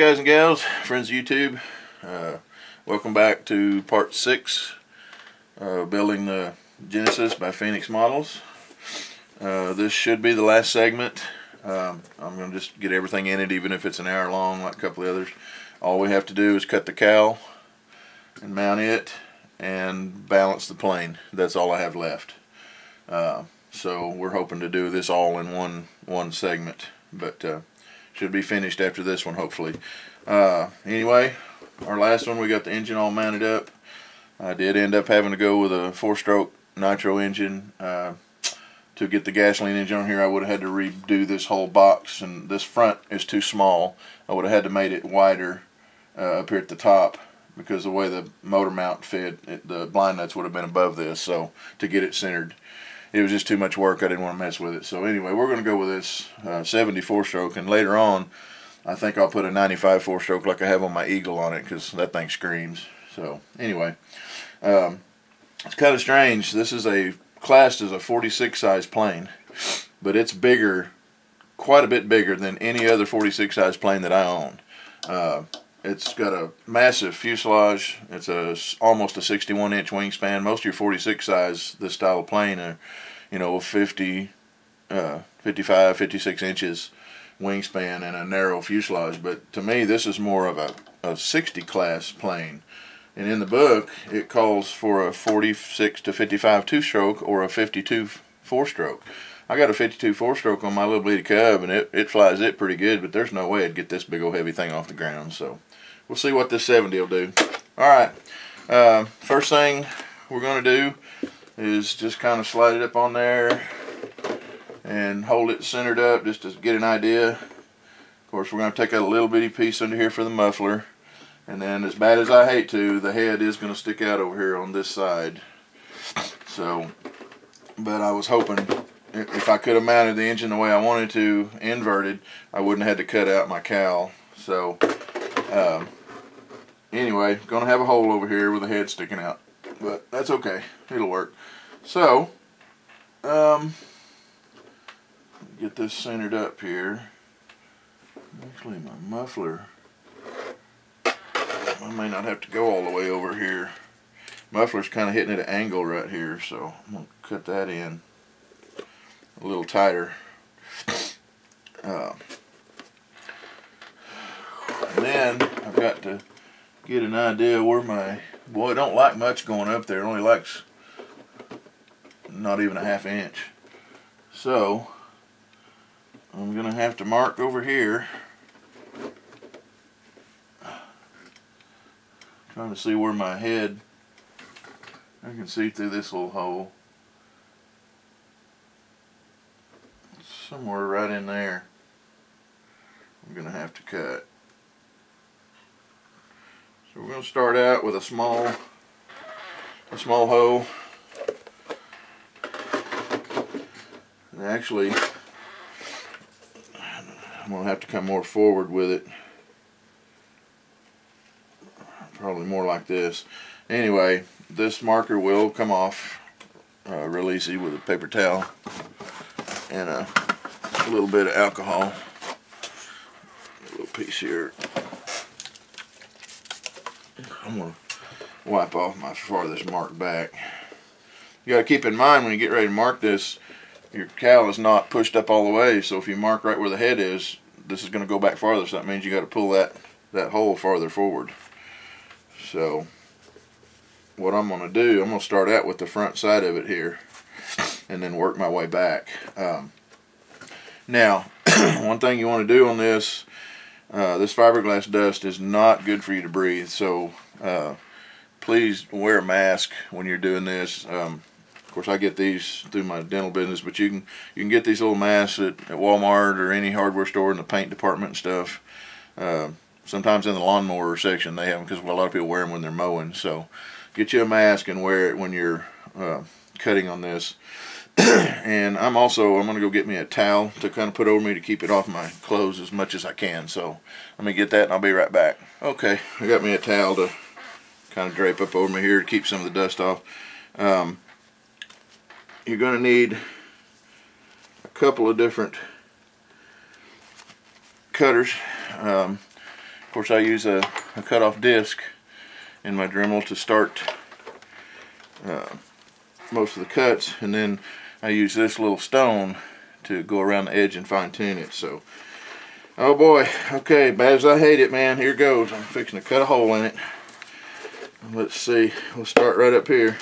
Hey guys and gals, friends of YouTube, welcome back to part 6 building the Genesis by Phoenix Models. This should be the last segment. I'm going to just get everything in it, even if it's an hour long like a couple of others. All we have to do is cut the cowl and mount it and balance the plane. That's all I have left. So we're hoping to do this all in one segment, but should be finished after this one, hopefully. Anyway, our last one, we got the engine all mounted up. I did end up having to go with a 4-stroke nitro engine. To get the gasoline engine on here, I would have had to redo this whole box, and this front is too small. I would have had to made it wider up here at the top, because the way the motor mount fit, the blind nuts would have been above this, so to get it centered. It was just too much work. I didn't want to mess with it. So anyway, we're going to go with this 74-stroke, and later on I think I'll put a 95 4-stroke like I have on my Eagle on it, because that thing screams. So anyway, it's kind of strange. This is classed as a 46 size plane, but it's bigger, quite a bit bigger than any other 46 size plane that I own. It's got a massive fuselage. It's almost a 61-inch wingspan. Most of your 46 size, this style of plane, are, 50, 55, 56 inches wingspan and a narrow fuselage. But to me, this is more of a 60 class plane. And in the book, it calls for a 46 to 55 2-stroke or a 52 4-stroke. I got a 52 4-stroke on my little bitty Cub, and it flies it pretty good, but there's no way I'd get this big old heavy thing off the ground. So we'll see what this 70 will do. Alright, first thing we're going to do is just kind of slide it up on there and hold it centered up just to get an idea. Of course, we're going to take out a little bitty piece under here for the muffler. And then, as bad as I hate to, the head is going to stick out over here on this side. So, but I was hoping if I could have mounted the engine the way I wanted to, inverted, I wouldn't have had to cut out my cowl. So, anyway, going to have a hole over here with the head sticking out. But that's okay. It'll work. So, get this centered up here. Actually, my muffler, I may not have to go all the way over here. Muffler's kind of hitting at an angle right here, so I'm going to cut that in a little tighter. And then I've got to get an idea where my, boy, it don't like much going up there. It only likes not even a ½ inch. So I'm going to have to mark over here, trying to see where my head, I can see through this little hole. Somewhere right in there I'm going to have to cut. So we're going to start out with a small hole. And actually, I'm going to have to come more forward with it. Probably more like this. Anyway, this marker will come off real easy with a paper towel and a little bit of alcohol. A little piece here. I'm going to wipe off my farthest mark back. You got to keep in mind when you get ready to mark this, your cowl is not pushed up all the way, so if you mark right where the head is, this is going to go back farther, so that means you got to pull that hole farther forward. So what I'm going to do, I'm going to start out with the front side of it here and then work my way back. Now, one thing you want to do on this, this fiberglass dust is not good for you to breathe, so please wear a mask when you're doing this. Of course, I get these through my dental business, but you can get these little masks at Walmart or any hardware store in the paint department and stuff. Sometimes in the lawnmower section they have them, because a lot of people wear them when they're mowing. So get you a mask and wear it when you're cutting on this. And I'm going to go get me a towel to kind of put over me to keep it off my clothes as much as I can. So let me get that and I'll be right back. Okay, I got me a towel to kind of drape up over me here to keep some of the dust off. You're going to need couple of different cutters. Of course, I use a cut-off disc in my Dremel to start most of the cuts, and then I use this little stone to go around the edge and fine-tune it. So, oh boy, okay, bad as I hate it, man, here goes. I'm fixing to cut a hole in it. Let's see, we'll start right up here.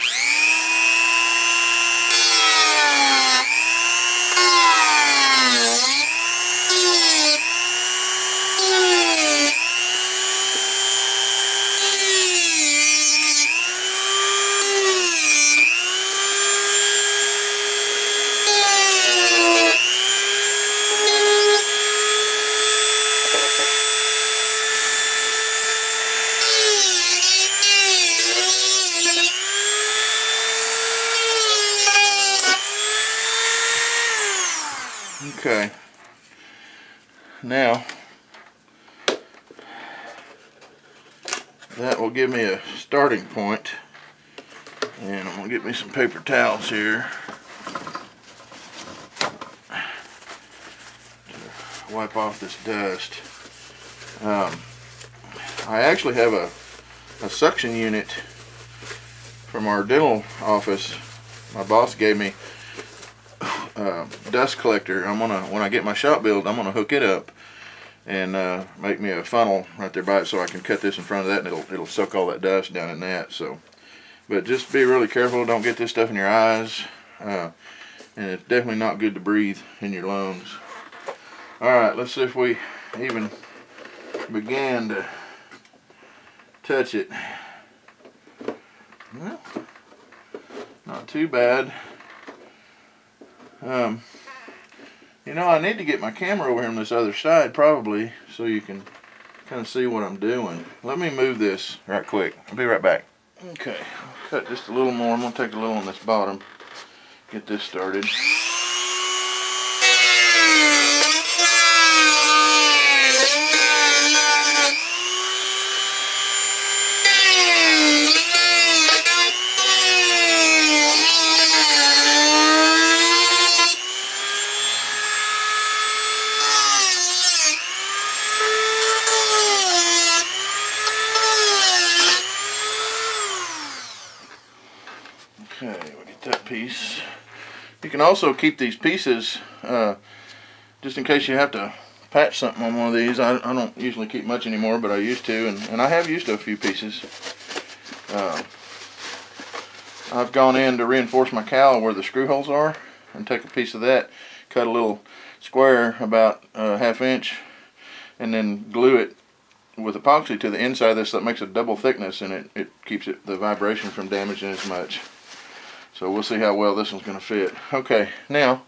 Okay, now that will give me a starting point, and I'm going to get me some paper towels here to wipe off this dust. I actually have a suction unit from our dental office. My boss gave me dust collector. When I get my shop built, I'm gonna hook it up and make me a funnel right there by it, so I can cut this in front of that, and it'll suck all that dust down in that. So, but just be really careful. Don't get this stuff in your eyes, and it's definitely not good to breathe in your lungs. All right, let's see if we even begin to touch it. Well, not too bad. You know, I need to get my camera over here on this other side probably, so you can kind of see what I'm doing. Let me move this right quick. I'll be right back. Okay, I'll cut just a little more. I'm going to take a little on this bottom, get this started. Okay, we'll get that piece. You can also keep these pieces just in case you have to patch something on one of these. I don't usually keep much anymore, but I used to, and I have used a few pieces. I've gone in to reinforce my cowl where the screw holes are, and take a piece of that, cut a little square about a ½ inch, and then glue it with epoxy to the inside of this, so it makes a double thickness, and it keeps the vibration from damaging as much. So we'll see how well this one's going to fit. Okay, now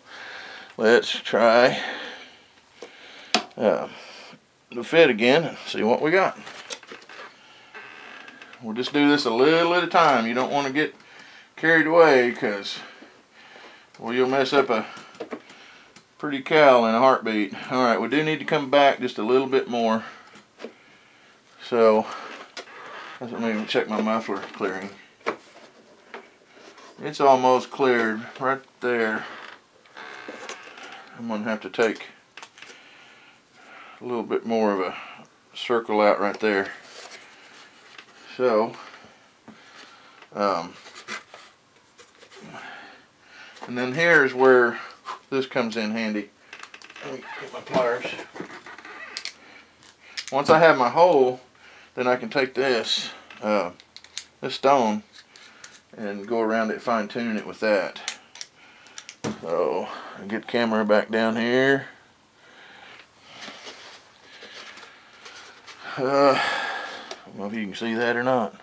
let's try the fit again and see what we got. We'll just do this a little at a time. You don't want to get carried away, because well, you'll mess up a pretty cowl in a heartbeat. Alright, we do need to come back just a little bit more. So let me check my muffler clearing. It's almost cleared right there. I'm going to have to take a little bit more of a circle out right there. So, and then here's where this comes in handy. Let me get my pliers. Once I have my hole, then I can take this stone and go around it, fine tune it with that. So I get the camera back down here. I don't know if you can see that or not.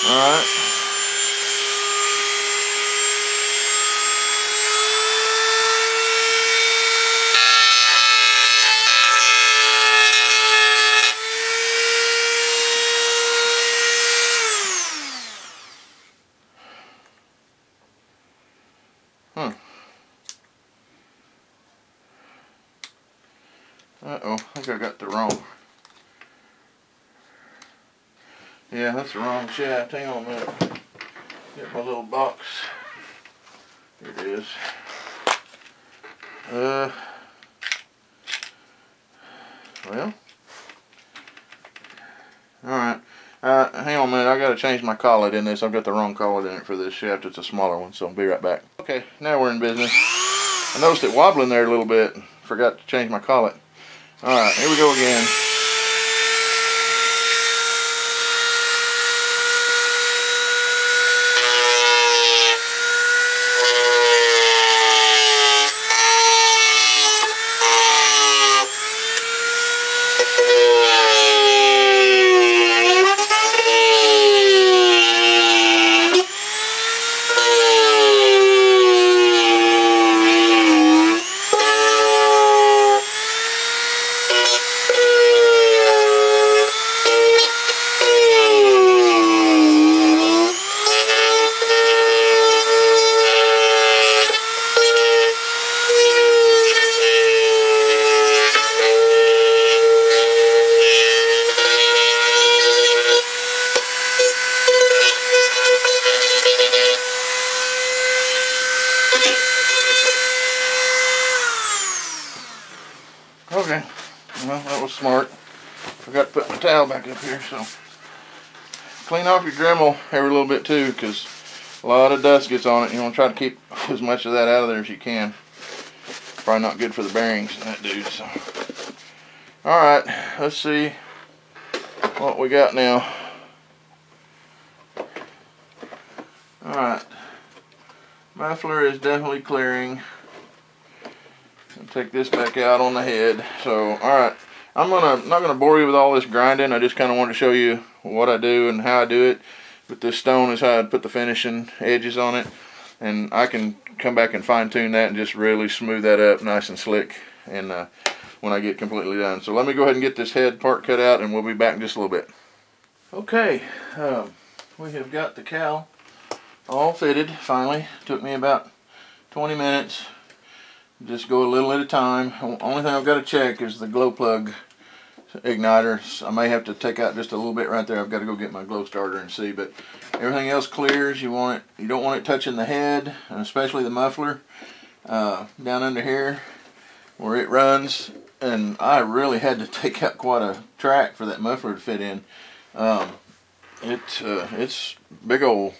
Alright. Uh-oh, I think I got the wrong. Yeah, that's the wrong shaft. Hang on a minute. Get my little box. Here it is. Well, alright. Hang on a minute, I gotta change my collet in this. I've got the wrong collet in it for this shaft. It's a smaller one, so I'll be right back. Okay, now we're in business. I noticed it wobbling there a little bit. Forgot to change my collet. Alright, here we go again. Okay, well, that was smart. Forgot to put my towel back up here, so clean off your Dremel every little bit too, because a lot of dust gets on it. You want to try to keep as much of that out of there as you can. Probably not good for the bearings in that dude. So, all right, let's see what we got now. All right, muffler is definitely clearing. I'll take this back out on the head. So, alright, I'm not gonna bore you with all this grinding. I just kind of wanted to show you what I do and how I do it. With this stone is how I put the finishing edges on it, and I can come back and fine tune that and just really smooth that up nice and slick and when I get completely done. So let me go ahead and get this head part cut out, and we'll be back in just a little bit. Okay, we have got the cowl all fitted finally. Took me about 20 minutes. Just go a little at a time. Only thing I've got to check is the glow plug igniter. I may have to take out just a little bit right there. I've got to go get my glow starter and see, but everything else clears. You don't want it touching the head, and especially the muffler down under here where it runs. And I really had to take out quite a track for that muffler to fit in. It's big old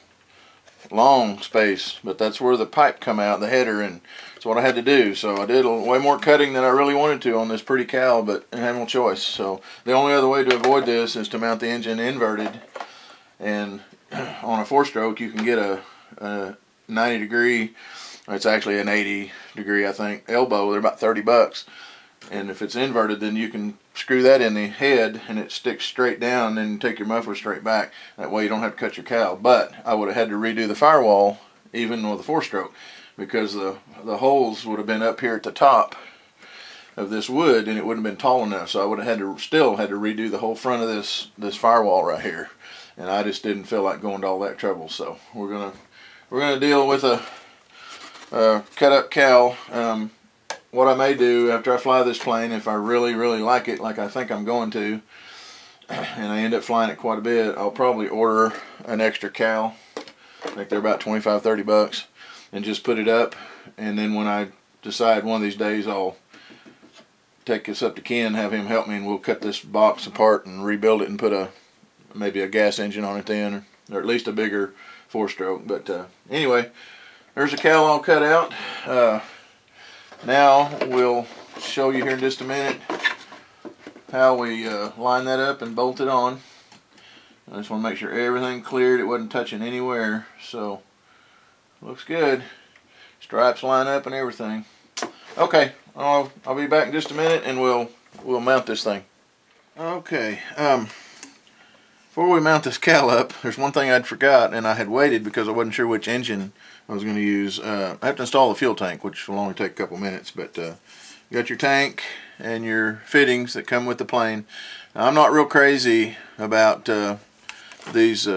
long space, but that's where the pipe come out, the header, and it's what I had to do. So I did way more cutting than I really wanted to on this pretty cowl, but I had no choice. So the only other way to avoid this is to mount the engine inverted, and on a 4-stroke you can get a 90 degree, it's actually an 80 degree I think, elbow. They're about $30, and if it's inverted then you can screw that in the head and it sticks straight down, and take your muffler straight back. That way you don't have to cut your cowl. But I would have had to redo the firewall even with a 4-stroke, because the holes would have been up here at the top of this wood, and it wouldn't have been tall enough. So I would have still had to redo the whole front of this firewall right here, and I just didn't feel like going to all that trouble. So we're gonna deal with a cut up cowl. What I may do after I fly this plane, if I really like it, like I think I'm going to, and I end up flying it quite a bit, I'll probably order an extra cowl. I think they're about $25–30, and just put it up. And then when I decide one of these days, I'll take this up to Ken, have him help me, and we'll cut this box apart and rebuild it and put maybe a gas engine on it then, or at least a bigger 4-stroke. But anyway, there's the cowl all cut out. Now we'll show you here in just a minute how we line that up and bolt it on. I just want to make sure everything cleared, it wasn't touching anywhere. So looks good. Stripes line up and everything. Okay, I'll be back in just a minute, and we'll mount this thing. Okay, before we mount this cowl up, there's one thing I'd forgot, and I had waited because I wasn't sure which engine I was going to use. I have to install the fuel tank, which will only take a couple minutes, but you got your tank and your fittings that come with the plane. Now, I'm not real crazy about these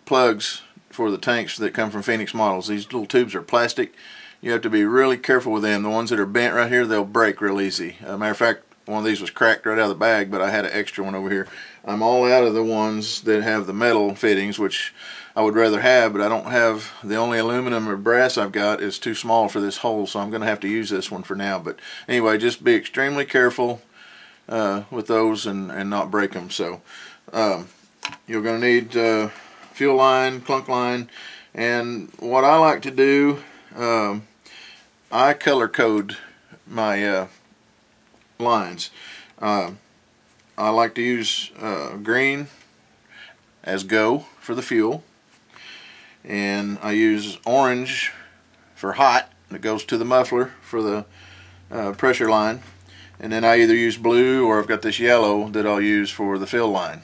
plugs for the tanks that come from Phoenix models. These little tubes are plastic. You have to be really careful with them. The ones that are bent right here, they'll break real easy. Matter of fact, one of these was cracked right out of the bag, but I had an extra one over here. I'm all out of the ones that have the metal fittings, which I would rather have, but I don't have. The only aluminum or brass I've got is too small for this hole, so I'm going to have to use this one for now. But anyway, just be extremely careful with those and not break them. So you're going to need fuel line, clunk line, and what I like to do, I color code my lines. I like to use green as go for the fuel, and I use orange for hot that goes to the muffler for the pressure line, and then I either use blue or I've got this yellow that I'll use for the fill line.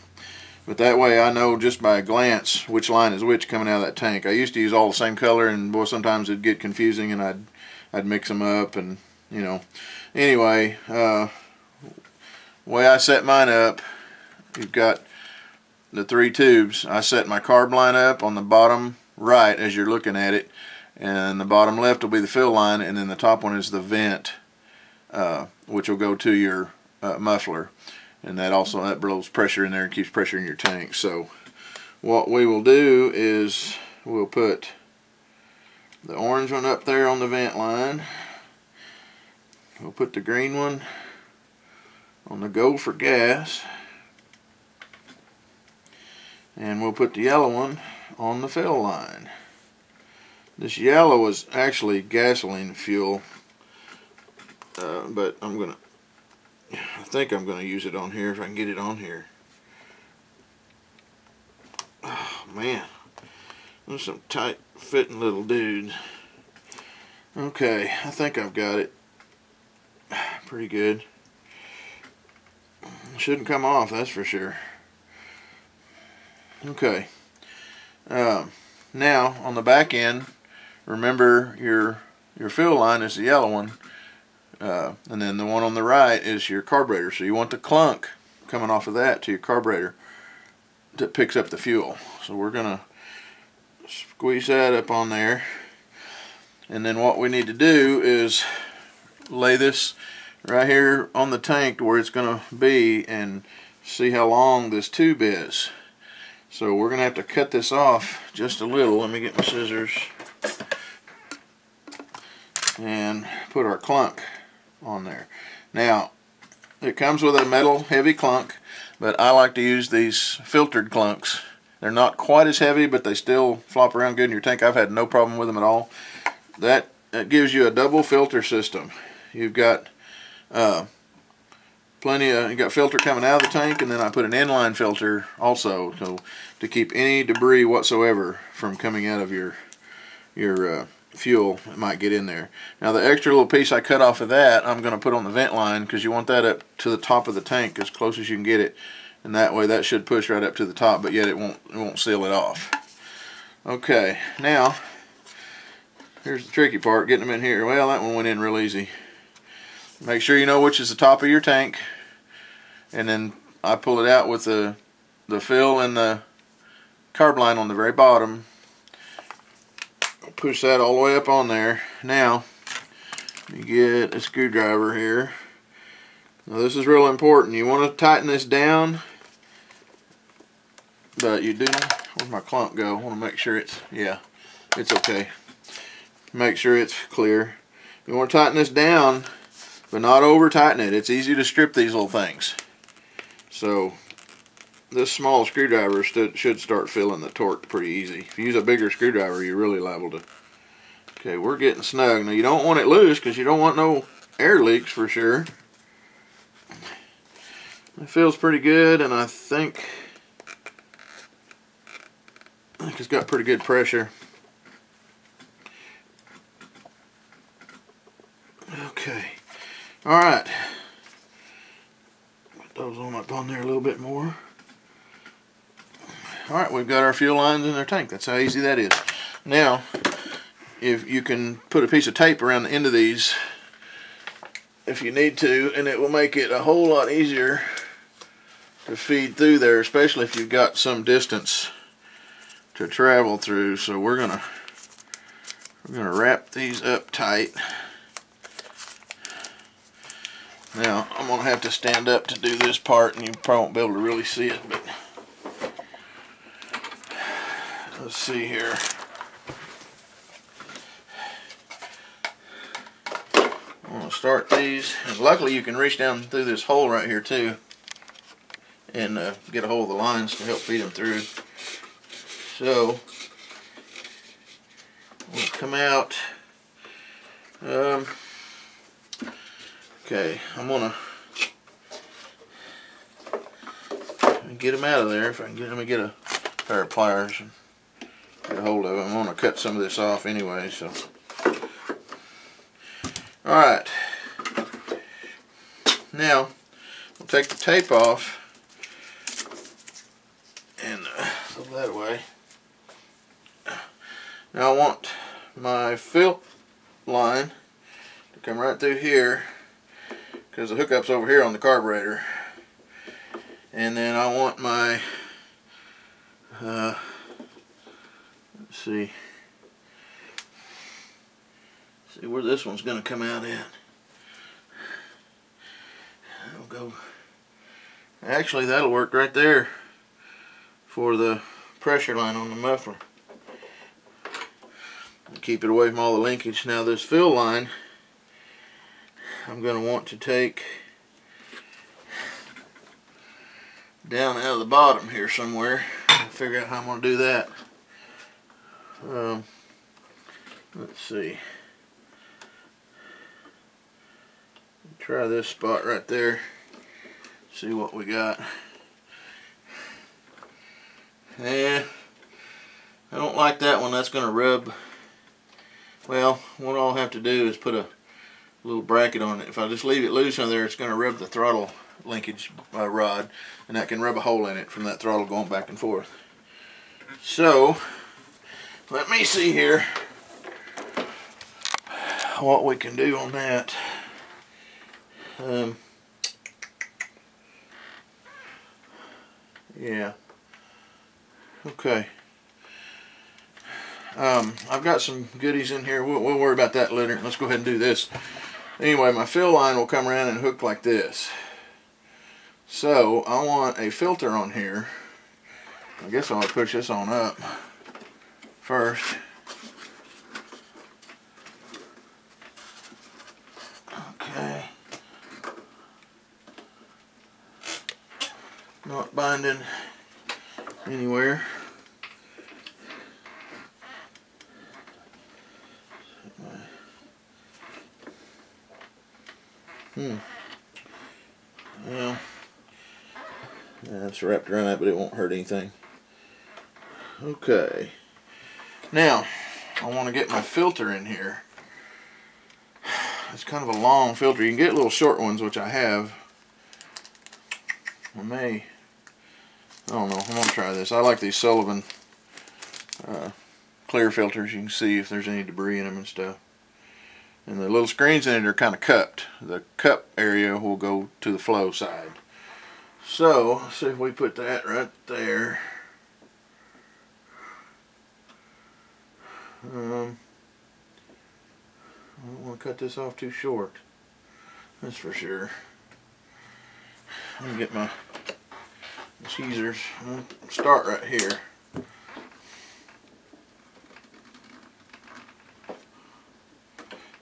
But that way I know just by a glance which line is which coming out of that tank. I used to use all the same color, and boy, sometimes it'd get confusing, and I'd mix them up, and you know. Anyway, the way I set mine up, you've got the 3 tubes. I set my carb line up on the bottom right as you're looking at it, and the bottom left will be the fill line, and then the top one is the vent, which will go to your muffler, and that blows pressure in there and keeps pressure in your tank. So what we will do is we'll put the orange one up there on the vent line. We'll put the green one on the go for gas, and we'll put the yellow one on the fill line. This yellow is actually gasoline fuel, but I think I'm gonna use it on here if I can get it on here. Oh man, there's some tight fitting little dudes. Okay, I think I've got it pretty good. Shouldn't come off, that's for sure. Okay, now on the back end, remember your fill line is the yellow one, and then the one on the right is your carburetor. So you want the clunk coming off of that to your carburetor that picks up the fuel. So we're gonna squeeze that up on there, and then what we need to do is lay this right here on the tank where it's gonna be, and see how long this tube is. So we're gonna have to cut this off just a little. Let me get my scissors and put our clunk on there. Now it comes with a metal heavy clunk, but I like to use these filtered clunks. They're not quite as heavy, but they still flop around good in your tank. I've had no problem with them at all. That gives you a double filter system. You've got you got filter coming out of the tank, and then I put an inline filter also to keep any debris whatsoever from coming out of your fuel that might get in there. Now the extra little piece I cut off of that I'm going to put on the vent line, because you want that up to the top of the tank as close as you can get it, and that way that should push right up to the top, but yet it won't seal it off. Okay, now here's the tricky part, getting them in here. Well, that one went in real easy. Make sure you know which is the top of your tank, and then I pull it out with the fill and the carb line on the very bottom. Push that all the way up on there. Now you get a screwdriver here. Now this is real important. You want to tighten this down, but you do. Where'd my clunk go? I want to make sure it's okay. Make sure it's clear. You want to tighten this down, but not over tighten it. It's easy to strip these little things. So this small screwdriver should start filling the torque pretty easy. If you use a bigger screwdriver, you're really liable to. Okay, we're getting snug. Now you don't want it loose, because you don't want no air leaks for sure. It feels pretty good, and I think it's got pretty good pressure. Okay, all right. Put those on there a little bit more. Alright, we've got our fuel lines in our tank. That's how easy that is. Now, if you can put a piece of tape around the end of these if you need to, and it will make it a whole lot easier to feed through there, especially if you've got some distance to travel through. So we're gonna wrap these up tight. Now I'm going to have to stand up to do this part, and you probably won't be able to really see it, but let's see here. I'm going to start these, and luckily you can reach down through this hole right here too and get a hold of the lines to help feed them through. So we'll come out. Okay, I'm gonna get them out of there. If I can get them, get a pair of pliers and get a hold of them. I'm gonna cut some of this off anyway. So, all right. Now we'll take the tape off and throw that away. Now I want my fill line to come right through here because the hookup's over here on the carburetor. And then I want my, let's see where this one's going to come out at. That'll go, actually that'll work right there for the pressure line on the muffler. Keep it away from all the linkage. Now this fill line I'm going to want to take down out of the bottom here somewhere. I'll figure out how I'm going to do that. Let's see. Try this spot right there. See what we got. Yeah, I don't like that one. That's going to rub. Well, what I'll have to do is put a little bracket on it. If I just leave it loose on there, it's going to rub the throttle linkage rod, and that can rub a hole in it from that throttle going back and forth. So let me see here what we can do on that. Yeah. Okay. I've got some goodies in here. We'll worry about that later. Let's go ahead and do this. Anyway, my fill line will come around and hook like this. So I want a filter on here. I guess I'll push this on up first. Okay. Not binding anywhere. Well, that's wrapped around that, but it won't hurt anything. Okay. Now, I want to get my filter in here. It's kind of a long filter. You can get little short ones, which I have. I don't know. I'm going to try this. I like these Sullivan clear filters. You can see if there's any debris in them and stuff. And the little screens in it are kind of cupped. The cup area will go to the flow side. So, let's see if we put that right there. I don't want to cut this off too short. That's for sure. I'm going to get my tweezers. I'm going to start right here.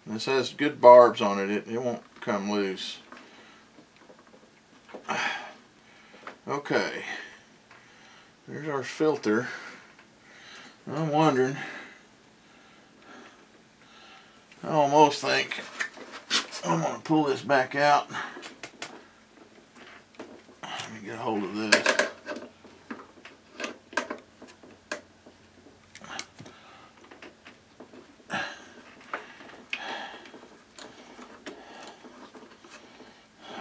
This has good barbs on it. It won't come loose. Okay. There's our filter. I'm wondering. I almost think I'm going to pull this back out. Let me get a hold of this.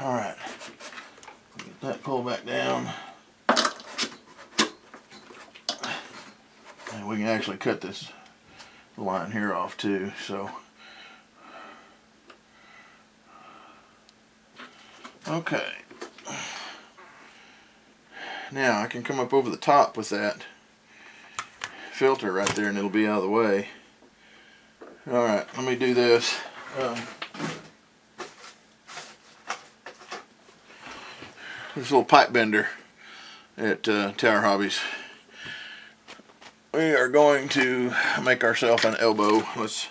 Alright, get that pulled back down. And we can actually cut this line here off too, so. Okay. Now I can come up over the top with that filter right there and it'll be out of the way. Alright, let me do this. this little pipe bender at Tower Hobbies. We are going to make ourselves an elbow. Let's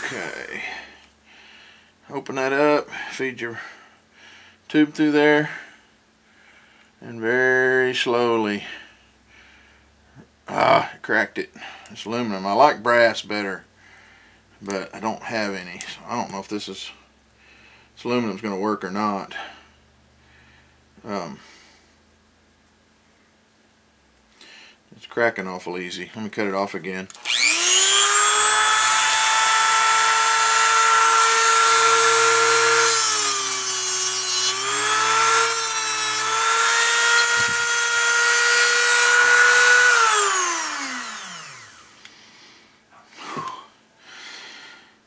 okay. Open that up, feed your tube through there, and very slowly. Cracked it. It's aluminum. I like brass better, but I don't have any, so I don't know if this aluminum's going to work or not. It's cracking awful easy. Let me cut it off again.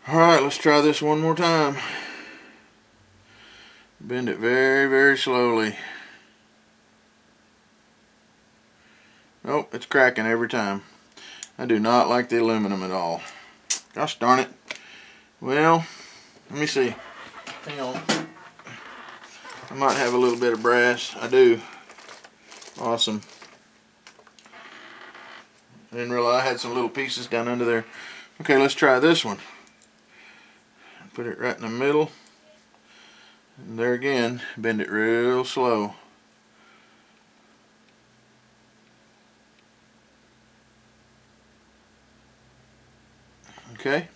Alright, let's try this one more time. Bend it very, very slowly. Nope, it's cracking every time. I do not like the aluminum at all. Gosh darn it. Well, let me see. Hang on. I might have a little bit of brass. I do. Awesome. I didn't realize I had some little pieces down under there. Okay, let's try this one. Put it right in the middle. And there again, bend it real slow. Okay.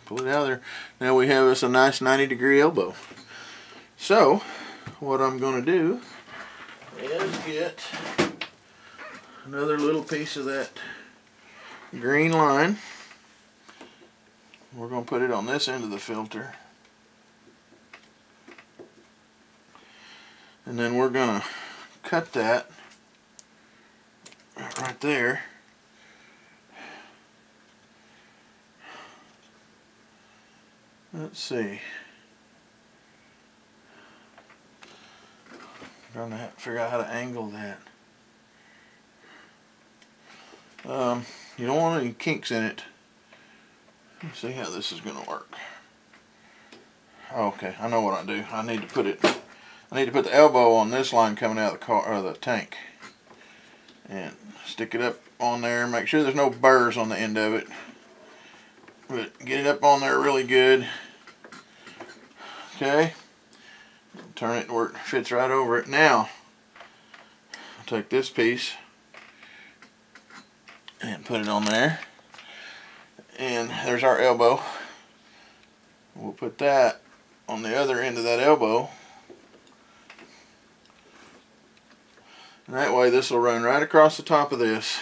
Pull it out of there. Now we have us a nice 90-degree elbow. So, what I'm going to do is get another little piece of that green line. We're going to put it on this end of the filter, and then we're going to cut that right there. Let's see. I'm trying to figure out how to angle that. You don't want any kinks in it. Let's see how this is going to work. Okay, I know what I do. I need to put the elbow on this line coming out of the car or the tank, and stick it up on there. Make sure there's no burrs on the end of it, but get it up on there really good. Okay, turn it where it fits right over it. Now, I'll take this piece and put it on there, and there's our elbow. We'll put that on the other end of that elbow, and that way this will run right across the top of this.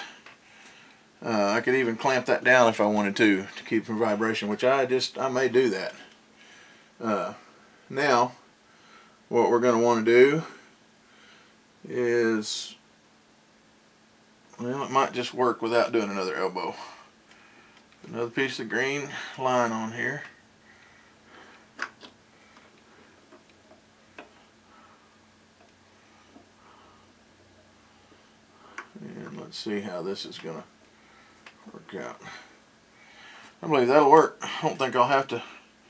I could even clamp that down if I wanted to keep from vibration, which I may do that. Now what we're going to want to do is, well, it might just work without doing another elbow. Another piece of green line on here. And let's see how this is going to work out. I believe that'll work. I don't think I'll have to,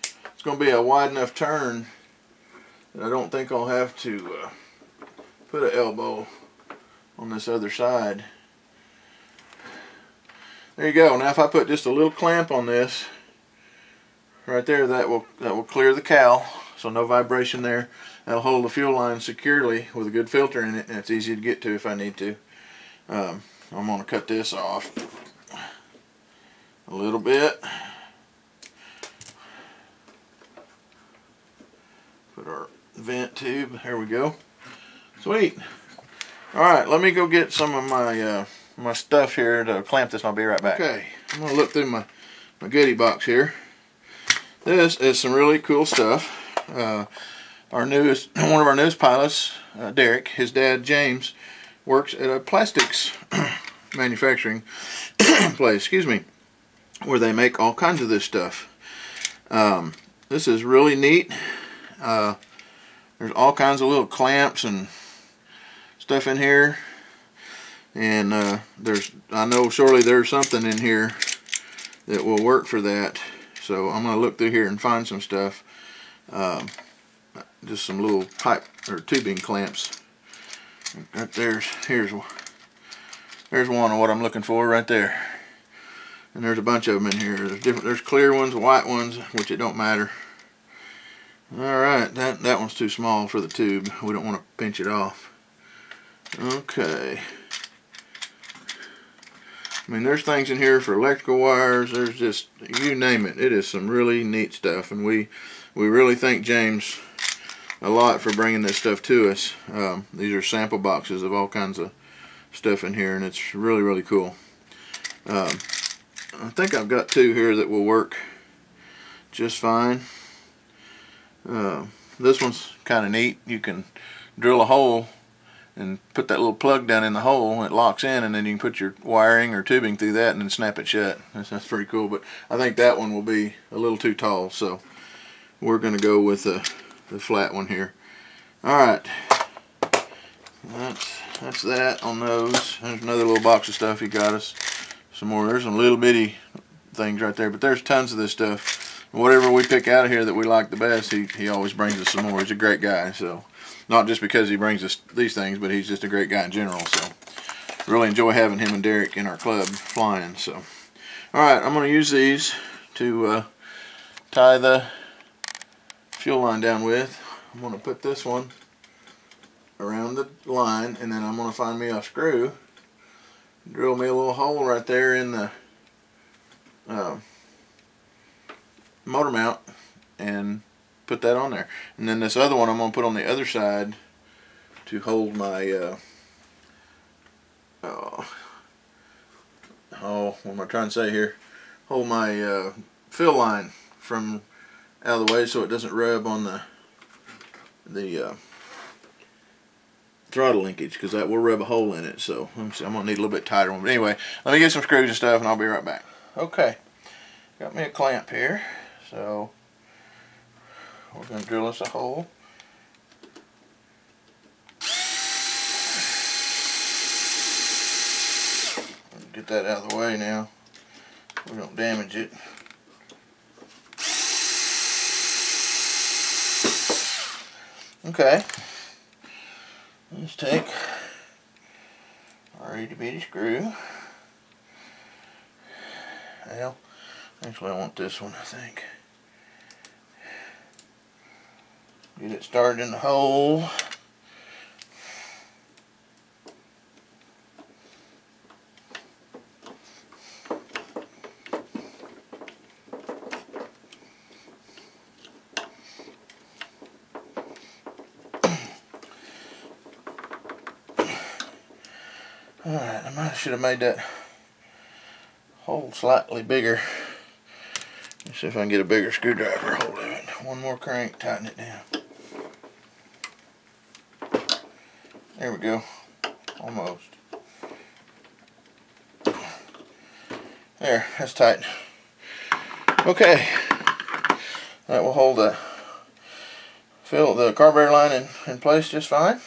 it's going to be a wide enough turn that I don't think I'll have to put an elbow on this other side. There you go. Now if I put just a little clamp on this right there, that will clear the cowl, so no vibration there. That'll hold the fuel line securely with a good filter in it, and it's easy to get to if I need to. I'm going to cut this off a little bit. Put our vent tube. There we go. Sweet. Alright, let me go get some of my stuff here to clamp this, and I'll be right back. Okay, I'm going to look through my goodie box here. This is some really cool stuff. One of our newest pilots, Derek, his dad James, works at a plastics manufacturing place, excuse me, where they make all kinds of this stuff. This is really neat. There's all kinds of little clamps and stuff in here. and I know surely there's something in here that will work for that. So I'm gonna look through here and find some stuff. Just some little pipe or tubing clamps. Right here's one of what I'm looking for right there. And there's a bunch of them in here. There's clear ones, white ones, which it don't matter. Alright, that one's too small for the tube. We don't want to pinch it off. Okay. I mean, there's things in here for electrical wires. There's just, you name it. It is some really neat stuff, and we really thank James a lot for bringing this stuff to us. These are sample boxes of all kinds of stuff in here, and it's really, really cool. I think I've got two here that will work just fine. This one's kind of neat. You can drill a hole and put that little plug down in the hole, and it locks in, and then you can put your wiring or tubing through that and then snap it shut. That's pretty cool, but I think that one will be a little too tall, so we're going to go with the flat one here. Alright, that's that on those. There's another little box of stuff he got us. Some more. There's some little bitty things right there, but there's tons of this stuff. Whatever we pick out of here that we like the best, he always brings us some more. He's a great guy, so not just because he brings us these things, but he's just a great guy in general. So really enjoy having him and Derek in our club flying. So alright, I'm going to use these to tie the fuel line down with. I'm going to put this one around the line, and then I'm going to find me a screw, drill me a little hole right there in the motor mount, and put that on there. And then this other one I'm going to put on the other side to hold my what am I trying to say here? Hold my fill line from out of the way so it doesn't rub on the throttle linkage, because that will rub a hole in it. So I'm going to need a little bit tighter one. But anyway, let me get some screws and stuff, and I'll be right back. Okay, got me a clamp here. So we're going to drill us a hole. Get that out of the way now. We don't damage it. Okay. Let's take our itty bitty screw. Well, actually I want this one, I think. Get it started in the hole. Alright, I should have made that hole slightly bigger. Let's see if I can get a bigger screwdriver hold of it. One more crank, tighten it down. There we go. Almost. There, that's tight. Okay. That will hold the carburetor line in place just fine.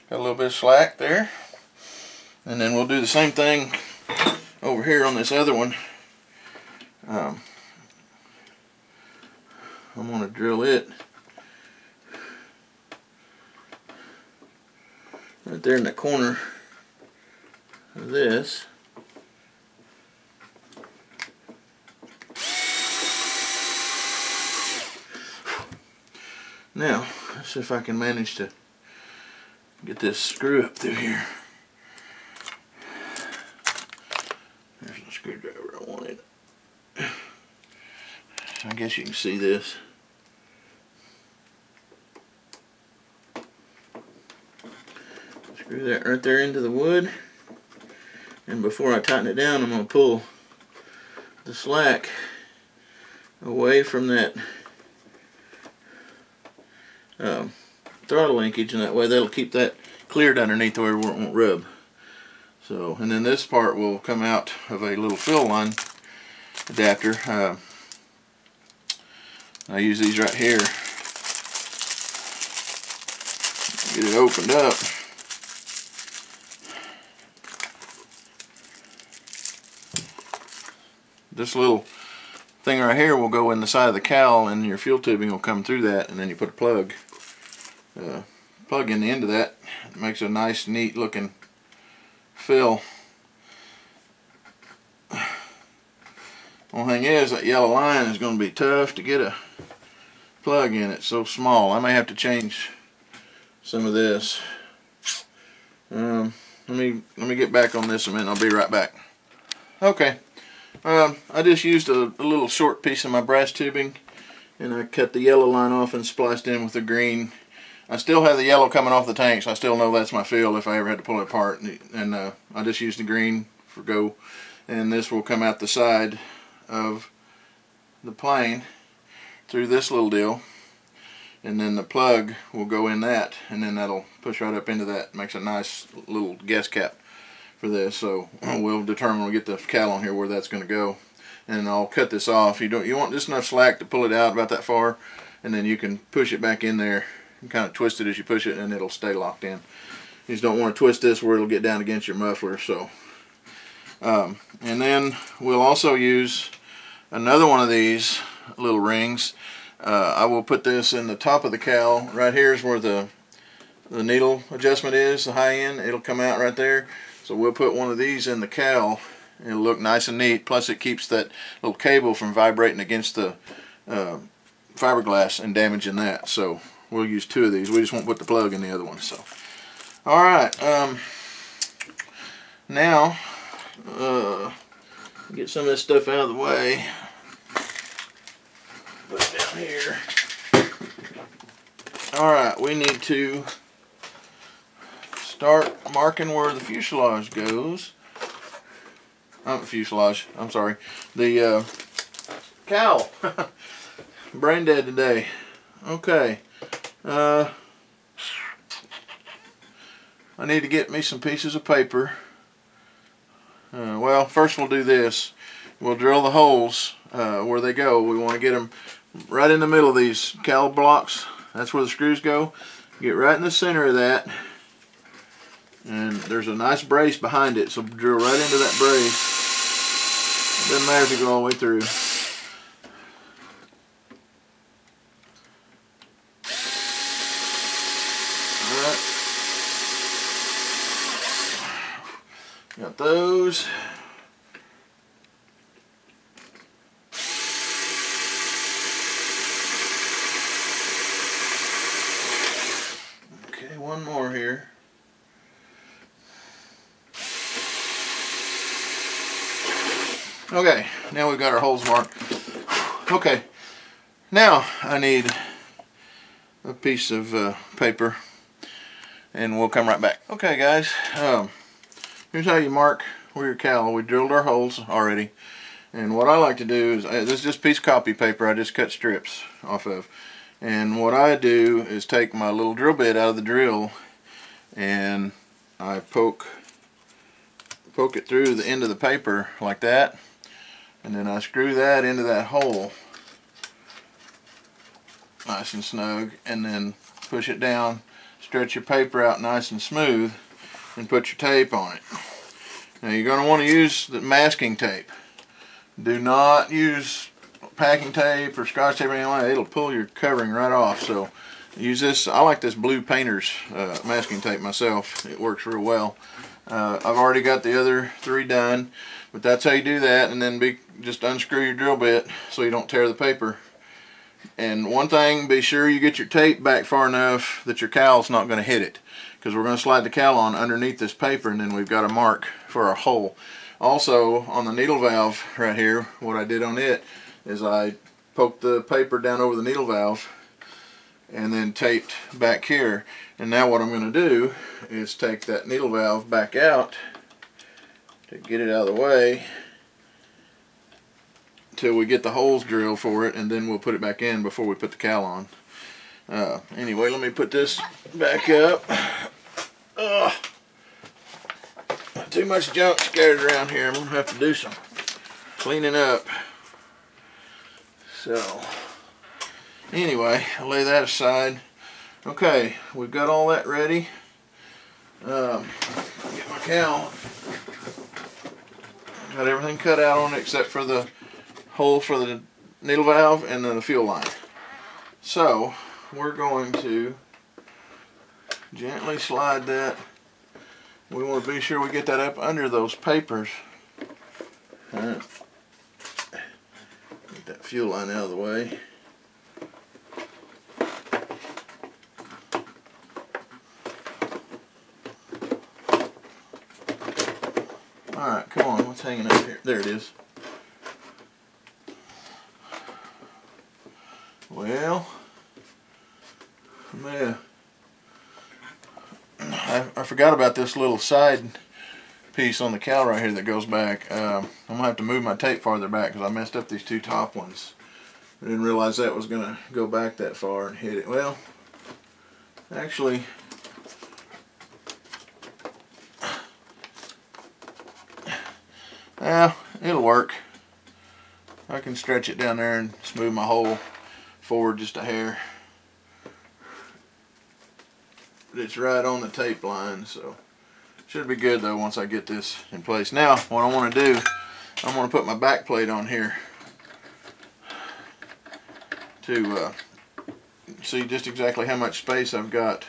Got a little bit of slack there. And then we'll do the same thing over here on this other one. I'm going to drill it right there in the corner of this. Now, let's see if I can manage to get this screw up through here. There's the screwdriver I wanted. I guess you can see this. Screw that right there into the wood. And before I tighten it down, I'm going to pull the slack away from that throttle linkage, and that way that'll keep that cleared underneath where it won't rub. So, and then this part will come out of a little fill line adapter. I use these right here. Get it opened up. this little thing right here will go in the side of the cowl, and your fuel tubing will come through that, and then you put a plug in the end of that. It makes a nice, neat looking fill. Only thing is, that yellow line is going to be tough to get a plug in. It's so small. I may have to change some of this. Let me get back on this a minute. I'll be right back. Okay. I just used a little short piece of my brass tubing, and I cut the yellow line off and spliced in with the green. I still have the yellow coming off the tank, so I still know that's my fill if I ever had to pull it apart. And I just used the green for go, and this will come out the side of the plane through this little deal, and then the plug will go in that, and then that'll push right up into that. Makes a nice little gas cap for this. So we'll determine when we get the cowl on here where that's going to go, and I'll cut this off. You want just enough slack to pull it out about that far, and then you can push it back in there and kind of twist it as you push it, and it'll stay locked in. You just don't want to twist this where it'll get down against your muffler. So and then we'll also use another one of these little rings. I will put this in the top of the cowl. Right here is where the needle adjustment is, the high end. It'll come out right there. So we'll put one of these in the cowl. It'll look nice and neat. Plus it keeps that little cable from vibrating against the fiberglass and damaging that. So we'll use two of these. We just won't put the plug in the other one. So, all right. Now get some of this stuff out of the way. Put it down here. Alright, we need to start marking where the fuselage goes. Fuselage, I'm sorry. The cowl. Brain dead today. Okay. I need to get me some pieces of paper. Well, first we'll do this. We'll drill the holes where they go. We want to get them right in the middle of these cowl blocks. That's where the screws go. Get right in the center of that. And there's a nice brace behind it, so drill right into that brace. It doesn't matter if you go all the way through. Got those. Okay, one more here. Okay, now we've got our holes marked. Okay, now I need a piece of paper, and we'll come right back. Okay, guys. Here's how you mark where your cowl. We drilled our holes already, and what I like to do is, this is just a piece of copy paper I just cut strips off of, and what I do is take my little drill bit out of the drill, and I poke it through the end of the paper like that, and then I screw that into that hole nice and snug, and then push it down, stretch your paper out nice and smooth, and put your tape on it. Now you're going to want to use the masking tape. Do not use packing tape or scotch tape or anything like that. It'll pull your covering right off. So use this. I like this blue painter's masking tape myself. It works real well. I've already got the other three done, but that's how you do that. And then just unscrew your drill bit so you don't tear the paper. And one thing, be sure you get your tape back far enough that your cowl's not going to hit it, because we're going to slide the cowl on underneath this paper, and then we've got a mark for our hole. Also, on the needle valve right here, what I did on it is I poked the paper down over the needle valve and then taped back here. And now what I'm going to do is take that needle valve back out to get it out of the way till we get the holes drilled for it, and then we'll put it back in before we put the cowl on. Anyway, let me put this back up. Too much junk scattered around here. I'm going to have to do some cleaning up. So, anyway, I'll lay that aside. Okay, we've got all that ready. Get my cowl. Got everything cut out on it except for the hole for the needle valve and then the fuel line. So we're going to gently slide that. We want to be sure we get that up under those papers. Alright. Get that fuel line out of the way. Alright, come on, what's hanging up here? There it is. Well, I forgot about this little side piece on the cowl right here that goes back. I'm going to have to move my tape farther back because I messed up these two top ones. I didn't realize that was going to go back that far and hit it. Well, actually, yeah, it'll work. I can stretch it down there and smooth my hole forward just a hair. But it's right on the tape line, so should be good though once I get this in place. Now what I want to do, I'm going to put my back plate on here to see just exactly how much space I've got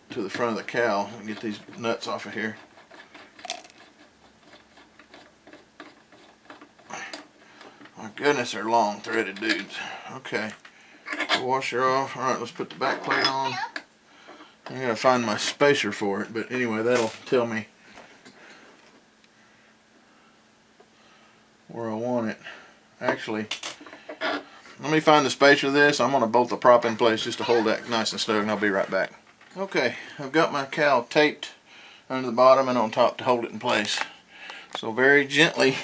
to the front of the cowl and get these nuts off of here. My goodness, they're long threaded dudes. Okay, washer off. Alright, let's put the back plate on. I gotta find my spacer for it, but anyway, that'll tell me where I want it. Actually, let me find the spacer of this. I'm gonna bolt the prop in place just to hold that nice and snug, and I'll be right back. Okay, I've got my cowl taped under the bottom and on top to hold it in place. So very gently,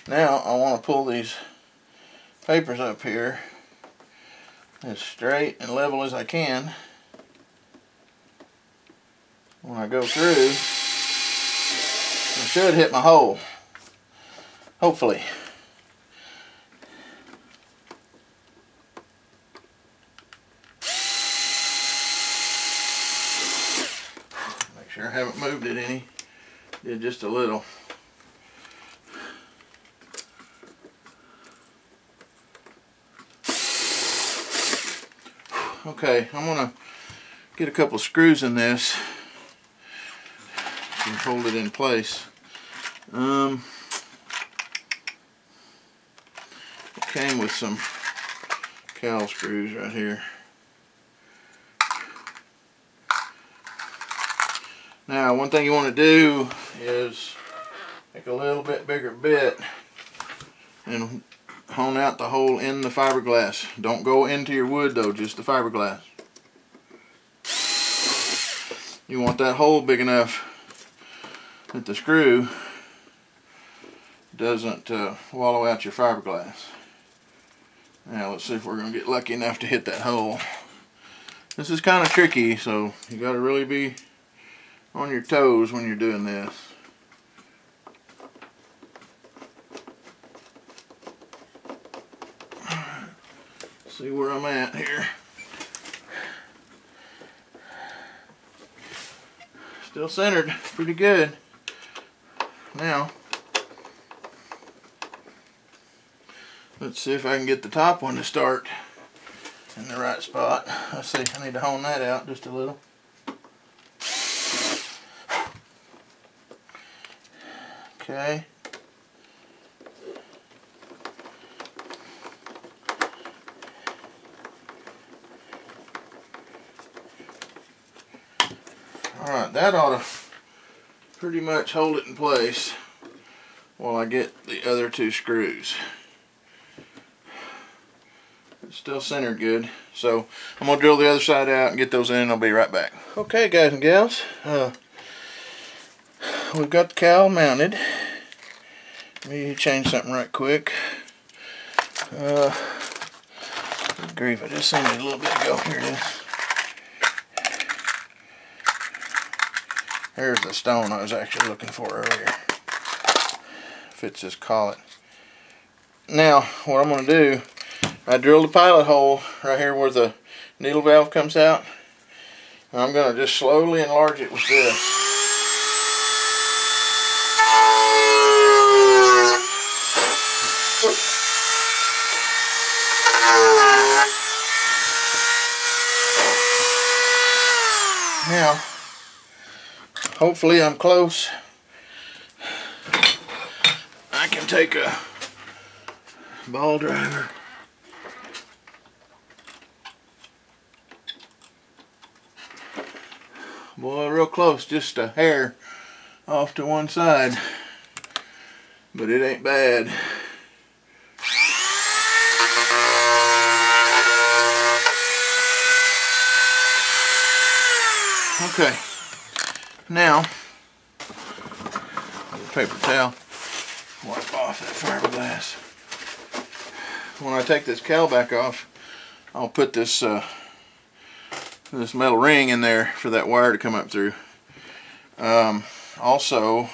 now I want to pull these papers up here as straight and level as I can. When I go through, I should hit my hole, hopefully. Make sure I haven't moved it any. Did just a little. Okay, I'm going to get a couple screws in this and hold it in place. It came with some cowl screws right here. Now, one thing you want to do is make a little bit bigger bit and hone out the hole in the fiberglass. Don't go into your wood though, just the fiberglass. You want that hole big enough that the screw doesn't wallow out your fiberglass. Now let's see if we're going to get lucky enough to hit that hole. This is kind of tricky, so you got to really be on your toes when you're doing this. See where I'm at here. Still centered pretty good. Now let's see if I can get the top one to start in the right spot. Let's see, I need to hone that out just a little. Okay. Alright, that ought to pretty much hold it in place while I get the other two screws. It's still centered good, so I'm going to drill the other side out and get those in and I'll be right back. Okay guys and gals, we've got the cowl mounted. Let me change something right quick. Good grief, I just seen it a little bit ago. Here it is. Here's the stone I was actually looking for earlier. Fits this collet. Now, what I'm going to do, I drilled a pilot hole right here where the needle valve comes out. And I'm going to just slowly enlarge it with this. Now, hopefully I'm close. I can take a ball driver. Boy, real close, just a hair off to one side, but it ain't bad. Okay, now, paper towel, wipe off that fiberglass. When I take this cowl back off, I'll put this this metal ring in there for that wire to come up through. Also,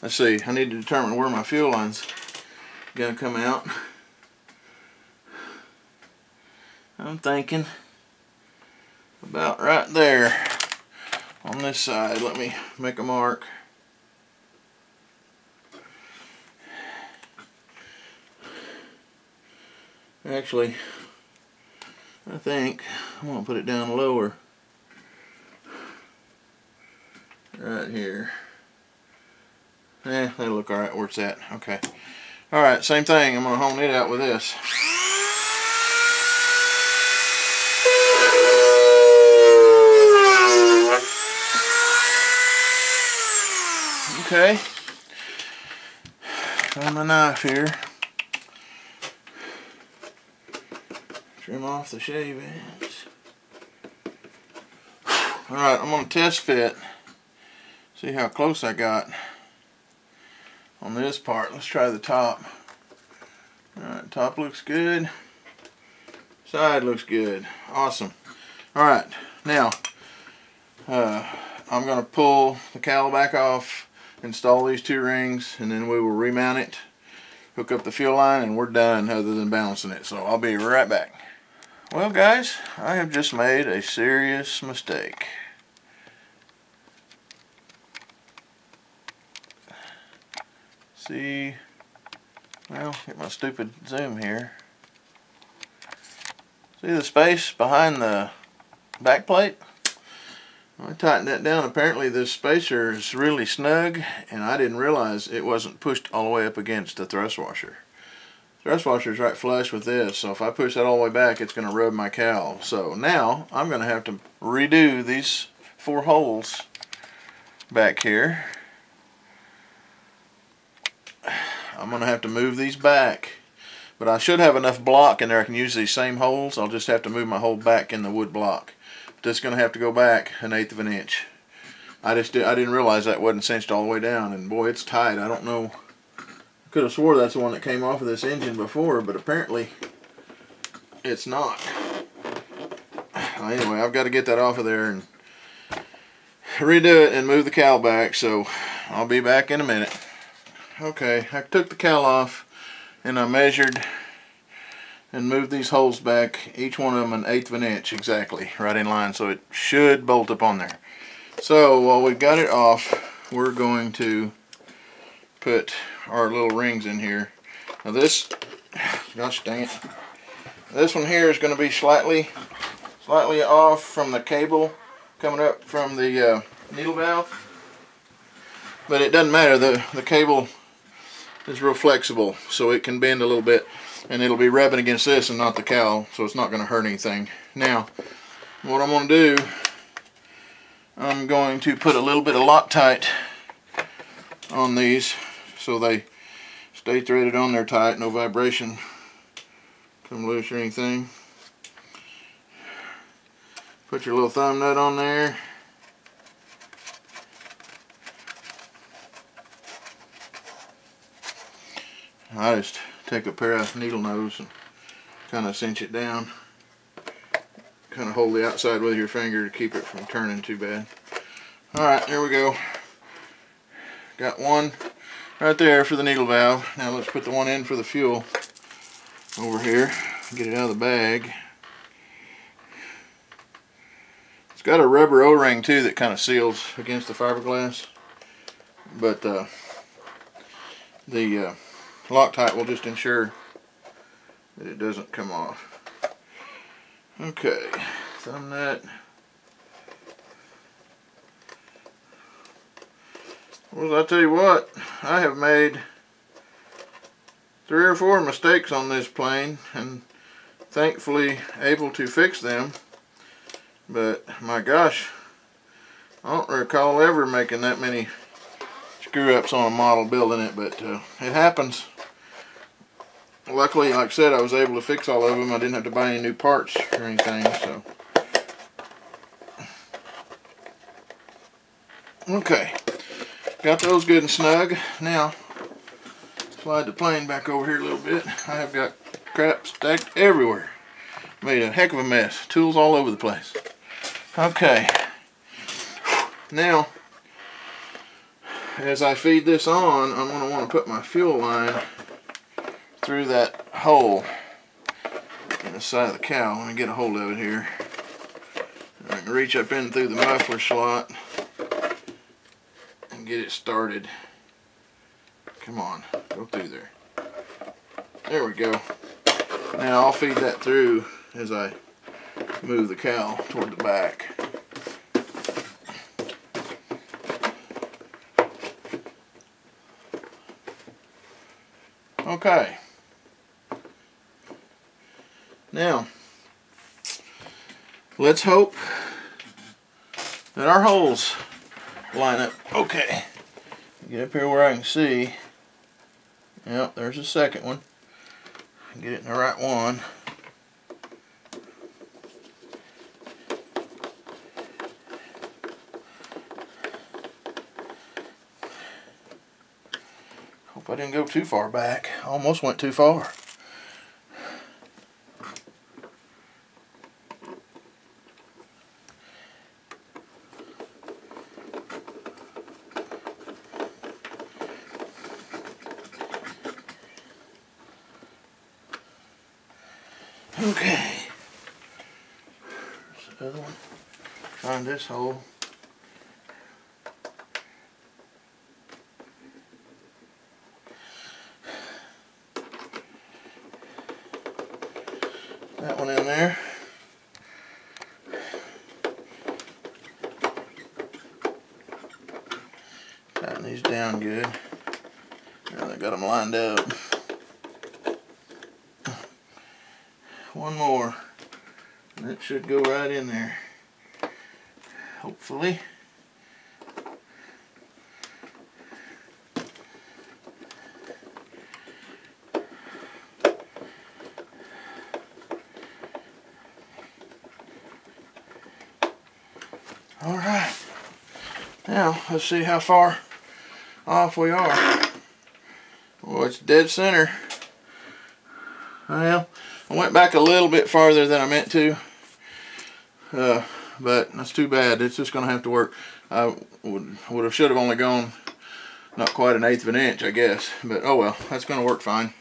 let's see, I need to determine where my fuel line's gonna come out. I'm thinking about right there on this side. Let me make a mark. Actually, I think I'm going to put it down lower. Right here. That'll look alright where it's at. Okay. Alright, same thing. I'm going to hone it out with this. Okay. Got my knife here. Trim off the shave ends. Alright, I'm going to test fit. See how close I got on this part. Let's try the top. Alright, top looks good. Side looks good. Awesome. Alright, now I'm going to pull the cowl back off, install these two rings, and then we will remount it, hook up the fuel line, and we're done other than balancing it. So I'll be right back. Well guys, I have just made a serious mistake. See, well, get my stupid zoom here. See the space behind the back plate? I tightened that down. Apparently this spacer is really snug, and I didn't realize it wasn't pushed all the way up against the thrust washer. Thrust washer is right flush with this, so if I push that all the way back, it's going to rub my cowl. So now I'm going to have to redo these 4 holes back here. I'm going to have to move these back, but I should have enough block in there I can use these same holes. I'll just have to move my hole back in the wood block. But it's going to have to go back 1/8 of an inch. I didn't realize that wasn't cinched all the way down, and boy, it's tight. I don't know. I could have swore that's the one that came off of this engine before, but apparently it's not. Anyway, I've got to get that off of there and redo it and move the cowl back, so I'll be back in a minute. Okay, I took the cowl off and I measured and moved these holes back, each one of them 1/8 of an inch exactly, right in line, so it should bolt up on there. So while we've got it off, we're going to put our little rings in here. Now this, gosh dang it, this one here is going to be slightly off from the cable coming up from the needle valve, but it doesn't matter. The cable is real flexible, so it can bend a little bit, and it'll be rubbing against this and not the cowl, so it's not going to hurt anything. Now what I'm going to do, I'm going to put a little bit of Loctite on these so they stay threaded on there tight, no vibration come loose or anything. Put your little thumb nut on there. I just take a pair of needle nose and kind of cinch it down. Kind of hold the outside with your finger to keep it from turning too bad. Alright, there we go. Got one right there for the needle valve. Now let's put the one in for the fuel over here. Get it out of the bag. It's got a rubber O-ring too that kind of seals against the fiberglass, but the Loctite will just ensure that it doesn't come off. Okay, thumb nut. Well, I tell you what, I have made 3 or 4 mistakes on this plane, and thankfully able to fix them. But my gosh, I don't recall ever making that many screw-ups on a model building it, but it happens. Luckily, like I said, I was able to fix all of them. I didn't have to buy any new parts or anything, so. Okay, got those good and snug. Now, slide the plane back over here a little bit. I have got crap stacked everywhere. Made a heck of a mess. Tools all over the place. Okay, now, as I feed this on, I'm going to want to put my fuel line through that hole in the side of the cow. Let me get a hold of it here. I can reach up in through the muffler slot and get it started. Come on, go through there. There we go. Now I'll feed that through as I move the cow toward the back. Okay. Now, let's hope that our holes line up. Okay. Get up here where I can see. Yep, there's a second one. Get it in the right one. Hope I didn't go too far back. I almost went too far. Okay. There's the other one. Find this hole. That one in there. Tighten these down good. Now I got them lined up. One more. That should go right in there. Hopefully. Alright. Now, let's see how far off we are. Well, it's dead center. Well, I went back a little bit farther than I meant to, but that's too bad. It's just going to have to work. I should have only gone not quite 1/8 of an inch, I guess. But oh well, that's going to work fine.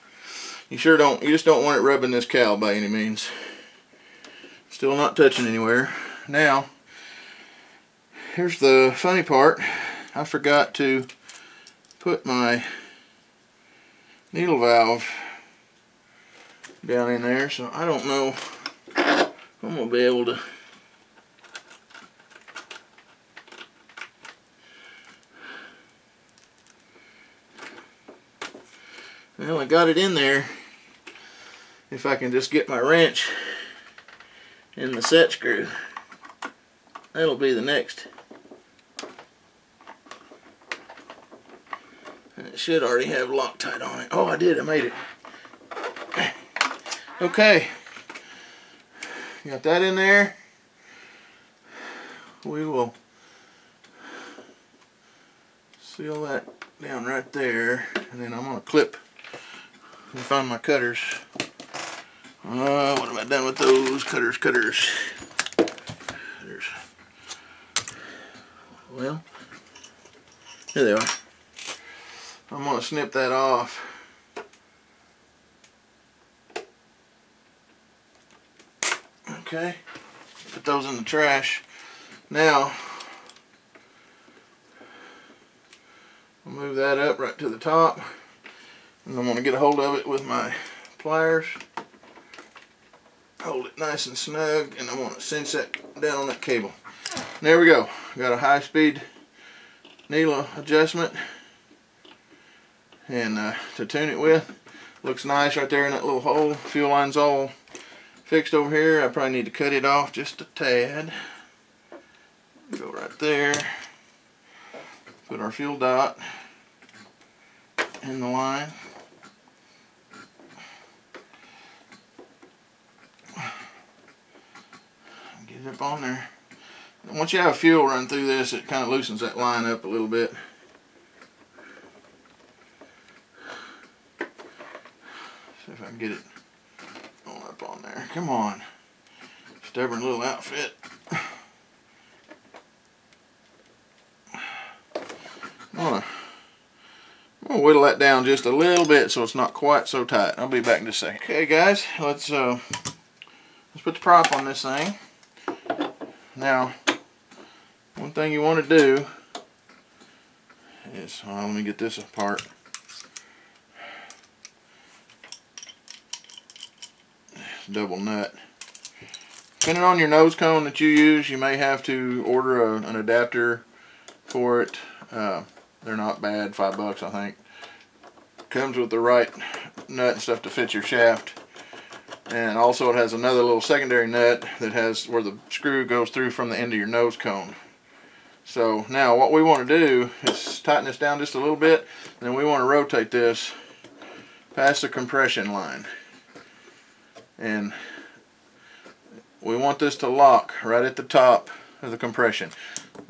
You just don't want it rubbing this cow by any means. Still not touching anywhere. Now, here's the funny part. I forgot to put my needle valve down in there, so I don't know if I'm going to be able to well, I got it in there. If I can just get my wrench in the set screw, that'll be the next. And it should already have Loctite on it. Oh, I did, I made it. Okay, got that in there. We will seal that down right there, and then I'm going to clip and find my cutters. What have I done with those cutters? Well, here they are. I'm going to snip that off. Okay, put those in the trash. Now, I'll move that up right to the top, and I'm going to get a hold of it with my pliers. Hold it nice and snug, and I want to cinch that down on that cable. There we go. Got a high-speed needle adjustment and to tune it with. Looks nice right there in that little hole. Fuel line's all fixed over here. I probably need to cut it off just a tad. Go right there. Put our fuel dot in the line. Get it up on there. Once you have fuel run through this, it kind of loosens that line up a little bit. See if I can get it on up on there. Come on. Stubborn little outfit. I'm gonna whittle that down just a little bit so it's not quite so tight. I'll be back in just a second. Okay guys, let's put the prop on this thing. Now, one thing you want to do is, let me get this apart. Double nut. Depending on your nose cone that you use, you may have to order an adapter for it. They're not bad, $5 I think. Comes with the right nut and stuff to fit your shaft. And also it has another little secondary nut that has where the screw goes through from the end of your nose cone. So now what we want to do is tighten this down just a little bit, and then we want to rotate this past the compression line. And we want this to lock right at the top of the compression.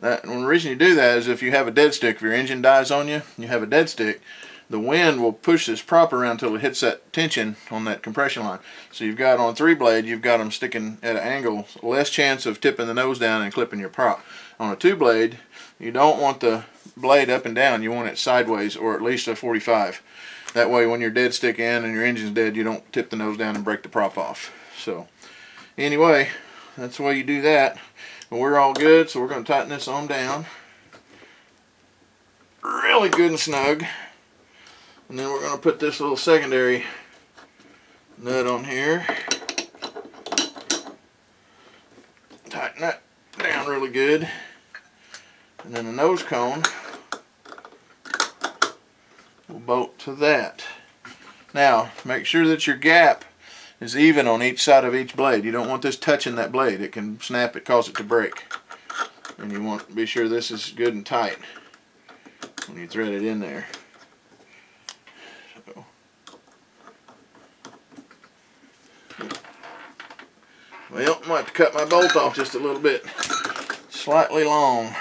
The reason you do that is if you have a dead stick, if your engine dies on you, you have a dead stick, the wind will push this prop around until it hits that tension on that compression line. So you've got on 3-blade, you've got them sticking at an angle, less chance of tipping the nose down and clipping your prop. On a 2-blade, you don't want the blade up and down, you want it sideways, or at least a 45. That way when you're dead stick in and your engine's dead, you don't tip the nose down and break the prop off. So anyway, that's the way you do that. But we're all good, so we're going to tighten this on down really good and snug. And then we're going to put this little secondary nut on here. Tighten that down really good. And then the nose cone will bolt to that. Now, make sure that your gap is even on each side of each blade. You don't want this touching that blade. It can snap it, cause it to break. And you want to be sure this is good and tight when you thread it in there. Well, I might have to cut my bolt off just a little bit. Slightly long.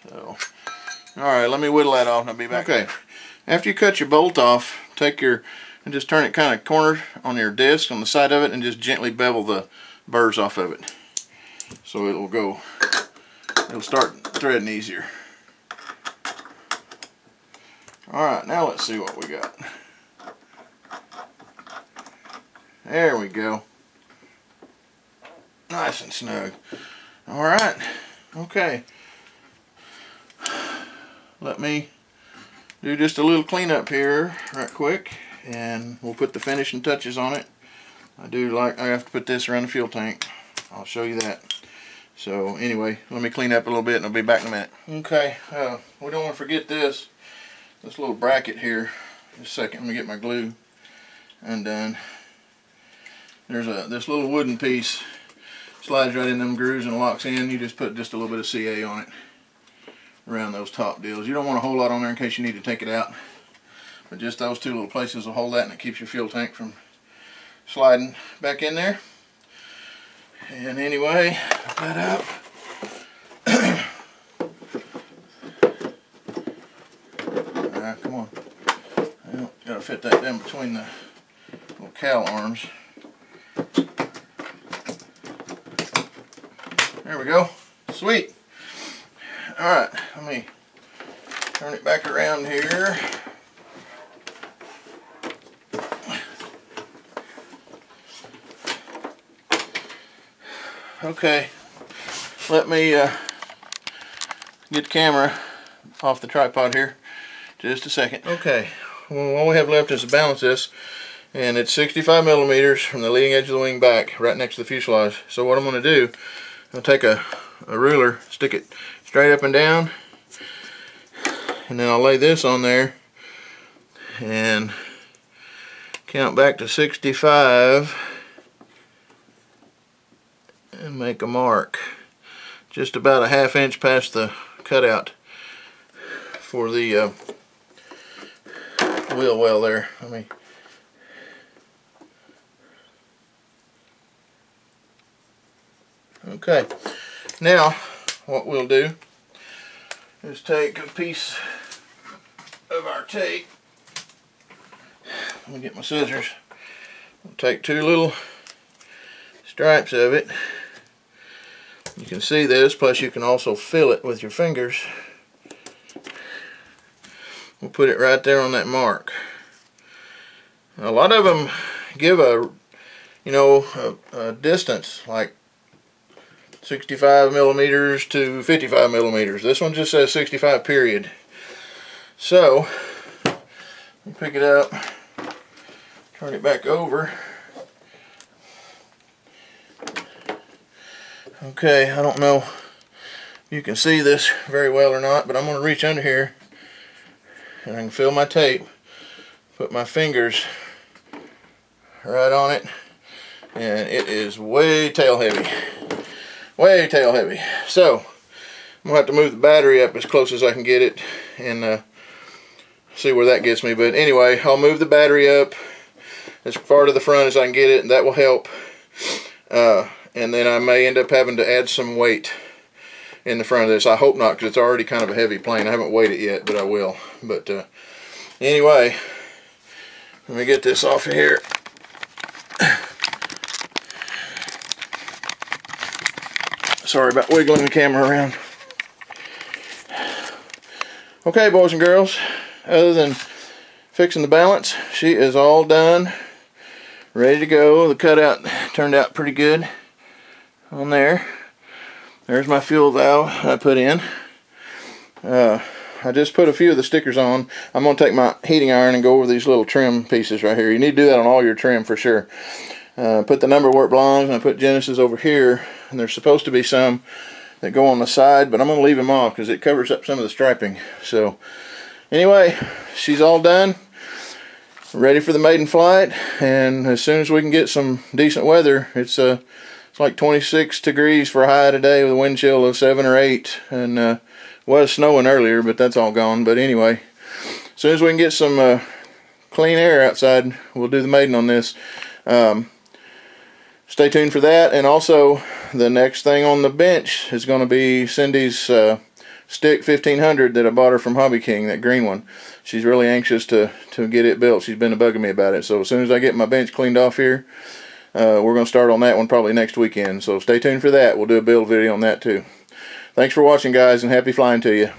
So, alright, let me whittle that off and I'll be back. Okay, after you cut your bolt off, take your, and just turn it kind of cornered on your disc on the side of it and just gently bevel the burrs off of it. So it'll start threading easier. Alright, now let's see what we got. There we go. Nice and snug. Alright, okay. Let me do just a little cleanup here right quick and we'll put the finishing touches on it. I have to put this around the fuel tank. I'll show you that. So anyway, let me clean up a little bit and I'll be back in a minute. Okay, we don't want to forget this little bracket here. Just a second, let me get my glue undone. There's this little wooden piece slides right in them grooves and locks in. You just put just a little bit of CA on it around those top deals. You don't want a whole lot on there in case you need to take it out, but just those two little places will hold that, and it keeps your fuel tank from sliding back in there. And anyway, put that up. Come on, gotta fit that down between the little cowl arms. There we go. Sweet. Alright, let me turn it back around here. Okay, let me get the camera off the tripod here just a second. Okay, well, all we have left is to balance this, and it's 65 millimeters from the leading edge of the wing back, right next to the fuselage. So what I'm going to do, I'll take a ruler, stick it straight up and down, and then I'll lay this on there and count back to 65 and make a mark just about a ½ inch past the cutout for the wheel well there. Okay, now what we'll do is take a piece of our tape. Let me get my scissors. We'll take 2 little stripes of it. You can see this, plus you can also feel it with your fingers. We'll put it right there on that mark. A lot of them give a distance like 65 millimeters to 55 millimeters. This one just says 65 period. So we pick it up, turn it back over. Okay, I don't know if you can see this very well or not, but I'm going to reach under here and I can feel my tape, put my fingers right on it, and it is way tail heavy. Way tail heavy. So I'm gonna have to move the battery up as close as I can get it and see where that gets me. But anyway, I'll move the battery up as far to the front as I can get it, and that will help. And then I may end up having to add some weight in the front of this. I hope not, because it's already kind of a heavy plane. I haven't weighed it yet, but I will. But anyway, let me get this off of here. Sorry about wiggling the camera around. Okay, boys and girls, other than fixing the balance, she is all done, ready to go. The cutout turned out pretty good on there. There's my fuel valve I put in. I just put a few of the stickers on. I'm going to take my heating iron and go over these little trim pieces right here. You need to do that on all your trim for sure. Put the number where it belongs, and I put Genesis over here, and there's supposed to be some that go on the side, but I'm going to leave them off because it covers up some of the striping. So anyway, she's all done, ready for the maiden flight, and as soon as we can get some decent weather, it's like 26 degrees for a high today with a wind chill of 7 or 8, and was snowing earlier, but that's all gone. But anyway, as soon as we can get some clean air outside, we'll do the maiden on this. Stay tuned for that, and also the next thing on the bench is going to be Cindy's stick 1500 that I bought her from Hobby King, that green one. She's really anxious to get it built. She's been bugging me about it. So as soon as I get my bench cleaned off here, we're going to start on that one probably next weekend. So stay tuned for that. We'll do a build video on that too. Thanks for watching, guys, and happy flying to you.